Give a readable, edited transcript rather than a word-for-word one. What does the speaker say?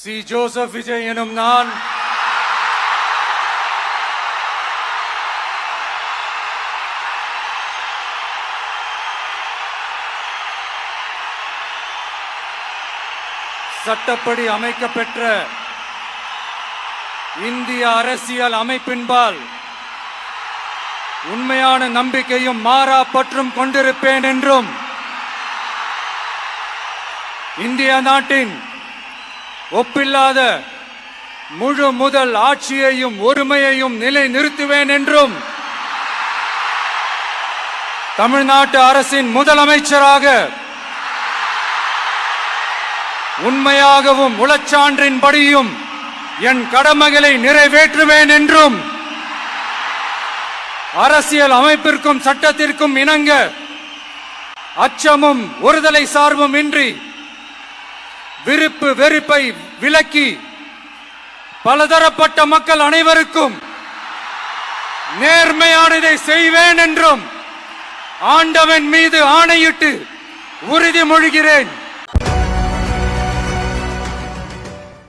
C. Joseph Vijay எனும் நான் சட்டப்படி அமைக்கப்பெற்ற இந்திய அரசியல் அமைப்பின்பால் உண்மையான நம்பிக்கையும் மாறா பற்றும் கொண்டிருப்பேன் என்றும் இந்திய நாட்டின் ஒப்பில்லாத முழு முதல் ஆட்சியையும் ஒருமையையும் நிலை நிறுத்துவேன் என்றும் தமிழ்நாட்டு அரசின் முதலமைச்சராக உண்மையாகவும் உளச்சான்றின்படியும் என் கடமைகளை நிறைவேற்றுவேன் என்றும் அரசியல் அமைப்பிற்கும் சட்டத்திற்கும் இணங்க அச்சமும் ஒருதலை சார்பும் இன்றி விருப்பு வெறுப்பை விலக்கி பலதரப்பட்ட மக்கள் அனைவருக்கும் நேர்மையானதை செய்வேன் என்றும் ஆண்டவன் மீது ஆணையிட்டு உறுதிமொழிகிறேன்.